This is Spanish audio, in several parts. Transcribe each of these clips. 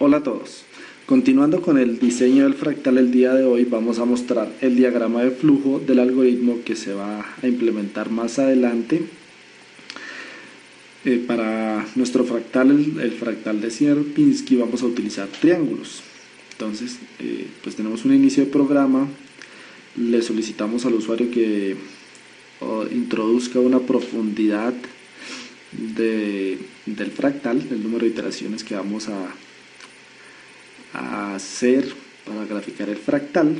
Hola a todos. Continuando con el diseño del fractal, el día de hoy vamos a mostrar el diagrama de flujo del algoritmo que se va a implementar más adelante. Para nuestro fractal, el fractal de Sierpinski, vamos a utilizar triángulos. Entonces, pues tenemos un inicio de programa. Le solicitamos al usuario que introduzca una profundidad del fractal, el número de iteraciones que vamos a hacer para graficar el fractal.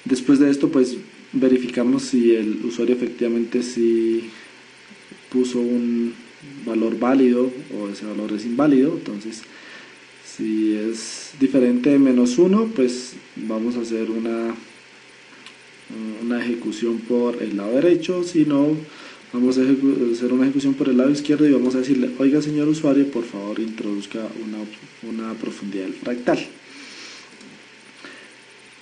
Después de esto, pues verificamos si el usuario efectivamente sí puso un valor válido o ese valor es inválido. Entonces, si es diferente de -1, pues vamos a hacer una ejecución por el lado derecho. Si no, vamos a hacer una ejecución por el lado izquierdo y vamos a decirle: oiga, señor usuario, por favor introduzca una profundidad del fractal.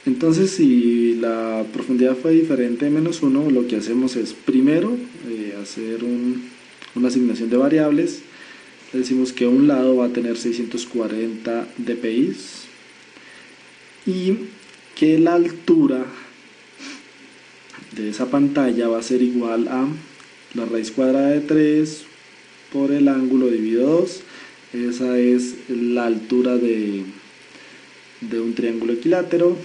Entonces, si la profundidad fue diferente de -1, lo que hacemos es primero hacer una asignación de variables. Le decimos que un lado va a tener 640 dpi y que la altura de esa pantalla va a ser igual a la raíz cuadrada de 3 por el ángulo dividido 2. Esa es la altura de un triángulo equilátero.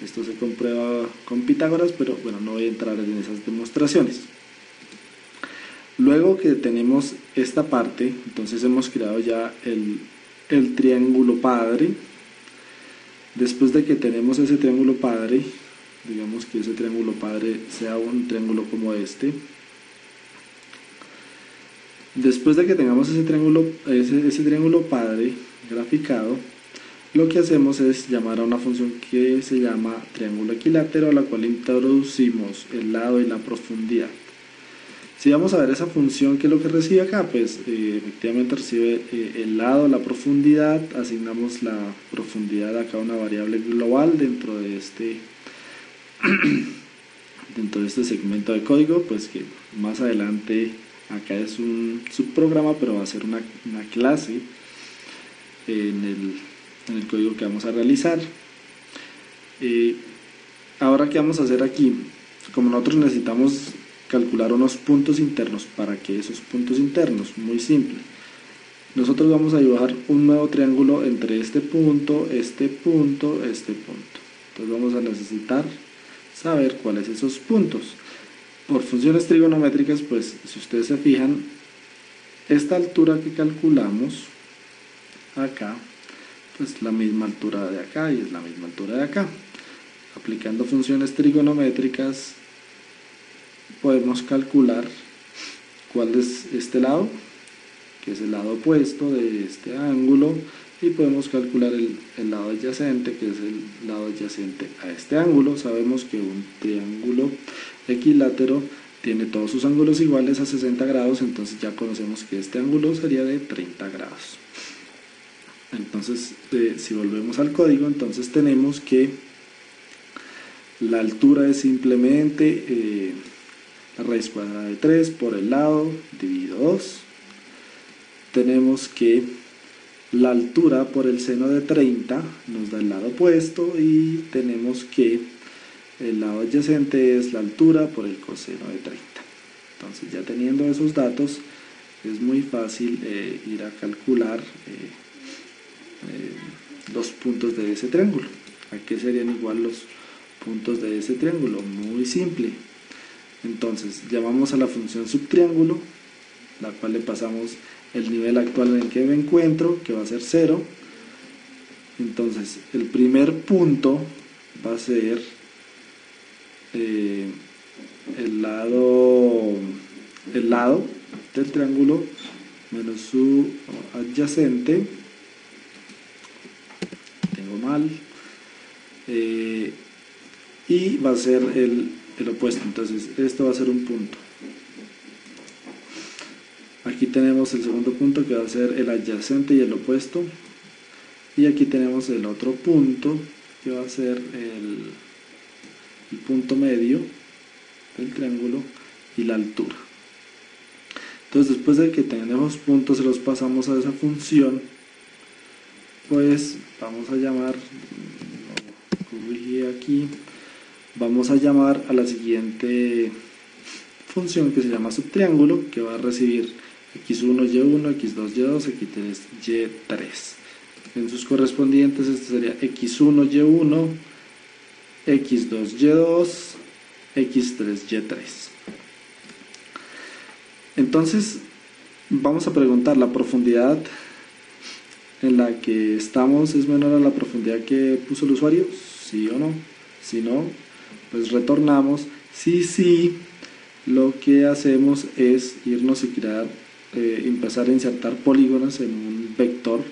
Esto se comprueba con Pitágoras, pero bueno, no voy a entrar en esas demostraciones. Luego que tenemos esta parte, entonces hemos creado ya el triángulo padre. Después de que tenemos ese triángulo padre, digamos que ese triángulo padre sea un triángulo como este. Después de que tengamos ese triángulo padre graficado, lo que hacemos es llamar a una función que se llama triángulo equilátero, a la cual introducimos el lado y la profundidad. Si vamos a ver esa función, ¿qué es lo que recibe acá? Pues efectivamente recibe el lado, la profundidad. Asignamos la profundidad acá a una variable global dentro de este segmento de código, pues que más adelante acá es un subprograma, pero va a ser una clase en el código que vamos a realizar. Ahora, ¿qué vamos a hacer aquí? Como nosotros necesitamos calcular unos puntos internos, ¿para qué esos puntos internos? Muy simple. Nosotros vamos a dibujar un nuevo triángulo entre este punto, este punto, este punto. Entonces vamos a necesitar saber cuáles son esos puntos. Por funciones trigonométricas, pues si ustedes se fijan, esta altura que calculamos acá, pues la misma altura de acá y es la misma altura de acá. Aplicando funciones trigonométricas podemos calcular cuál es este lado, que es el lado opuesto de este ángulo, y podemos calcular el lado adyacente, que es el lado adyacente a este ángulo. Sabemos que un triángulo equilátero tiene todos sus ángulos iguales a 60 grados, entonces ya conocemos que este ángulo sería de 30 grados. Entonces, si volvemos al código, entonces tenemos que la altura es simplemente la raíz cuadrada de 3 por el lado dividido 2. Tenemos que la altura por el seno de 30 nos da el lado opuesto, y tenemos que el lado adyacente es la altura por el coseno de 30. Entonces, ya teniendo esos datos, es muy fácil ir a calcular los puntos de ese triángulo. ¿A qué serían igual los puntos de ese triángulo? Muy simple. Entonces, llamamos a la función subtriángulo, la cual le pasamos el nivel actual en el que me encuentro, que va a ser 0. Entonces, el primer punto va a ser el lado del triángulo menos su adyacente. Tengo mal. Y va a ser el opuesto. Entonces, esto va a ser un punto. Aquí tenemos el segundo punto, que va a ser el adyacente y el opuesto. Y aquí tenemos el otro punto, que va a ser el punto medio del triángulo y la altura. Entonces, después de que tenemos puntos, se los pasamos a esa función pues vamos a llamar, lo corrigí aquí, vamos a llamar a la siguiente función que se llama subtriángulo, que va a recibir x1, y1, x2, y2, x3, y3. En sus correspondientes esto sería x1, y1, x2, y2, x3, y3. Entonces vamos a preguntar, ¿la profundidad en la que estamos es menor a la profundidad que puso el usuario? ¿Sí o no? Si no, pues retornamos. Sí, lo que hacemos es irnos y crear, empezar a insertar polígonos en un vector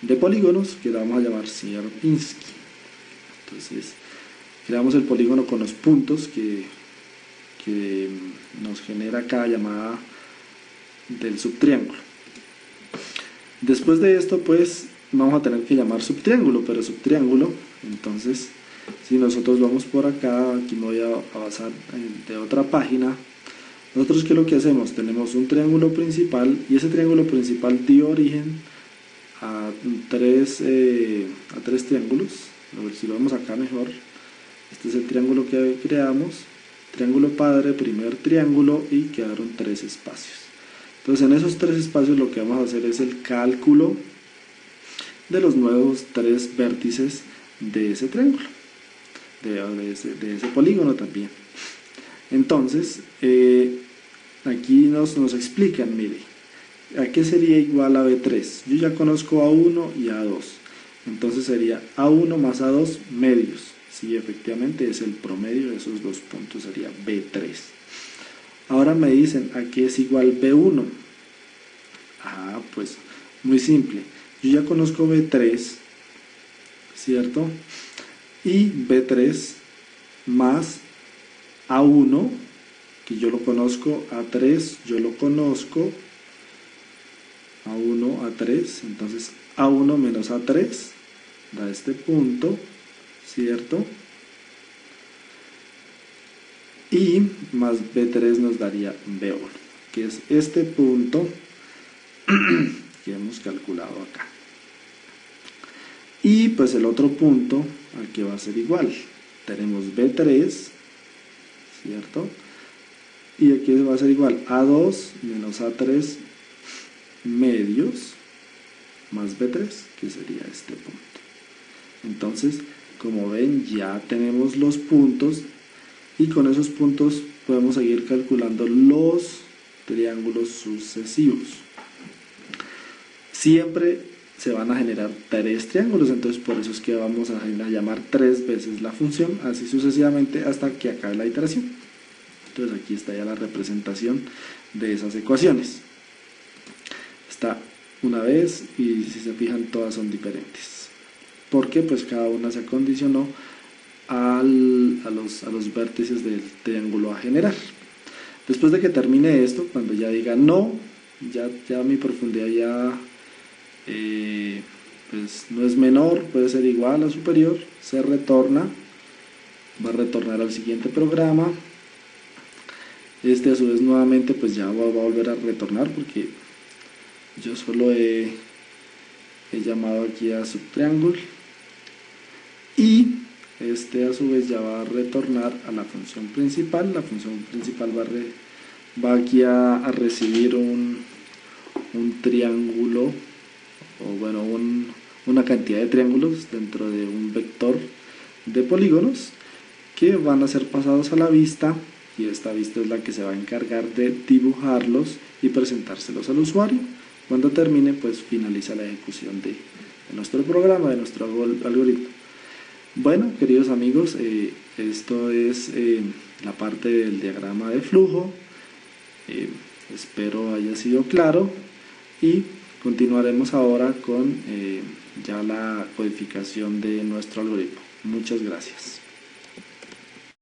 de polígonos que le vamos a llamar Sierpinski. Entonces creamos el polígono con los puntos que nos genera cada llamada del subtriángulo. Después de esto pues vamos a tener que llamar subtriángulo, pero subtriángulo, entonces si nosotros vamos por acá, aquí me voy a basar de otra página. Nosotros, ¿qué es lo que hacemos? Tenemos un triángulo principal y ese triángulo principal dio origen a tres triángulos. A ver si lo vemos acá mejor. Este es el triángulo que creamos, triángulo padre, primer triángulo, y quedaron 3 espacios. Entonces en esos 3 espacios lo que vamos a hacer es el cálculo de los nuevos 3 vértices de ese triángulo, de ese polígono también. Entonces aquí nos explican, mire, ¿a qué sería igual a B3? Yo ya conozco A1 y A2, entonces sería A1 más A2 medios. Sí, efectivamente es el promedio de esos 2 puntos, sería B3. Ahora me dicen, ¿a qué es igual B1? Pues muy simple, yo ya conozco B3, ¿cierto? Y B3 más A1, que yo lo conozco, A3 yo lo conozco, A1, A3, entonces A1 menos A3 da este punto, ¿cierto? Y más B3 nos daría B1, que es este punto que hemos calculado acá. Y pues el otro punto al que va a ser igual, tenemos B3, ¿cierto? Y aquí va a ser igual A2 menos A3 medios más B3, que sería este punto. Entonces, como ven, ya tenemos los puntos y con esos puntos podemos seguir calculando los triángulos sucesivos. Siempre se van a generar 3 triángulos, entonces por eso es que vamos a llamar 3 veces la función, así sucesivamente hasta que acabe la iteración. Entonces aquí está ya la representación de esas ecuaciones. Está una vez y si se fijan todas son diferentes, porque pues cada una se acondicionó a los vértices del triángulo a generar. Después de que termine esto, cuando ya diga no, ya mi profundidad ya pues no es menor, puede ser igual o superior, se retorna, va a retornar al siguiente programa. Este a su vez nuevamente pues ya va a volver a retornar porque yo solo he llamado aquí a subtriángulo, y este a su vez ya va a retornar a la función principal. La función principal va aquí a recibir un triángulo, o bueno, una cantidad de triángulos dentro de un vector de polígonos que van a ser pasados a la vista, y esta vista es la que se va a encargar de dibujarlos y presentárselos al usuario. Cuando termine, pues finaliza la ejecución de nuestro programa, de nuestro algoritmo. Bueno, queridos amigos, esto es la parte del diagrama de flujo. Espero haya sido claro y continuaremos ahora con ya la codificación de nuestro algoritmo. Muchas gracias.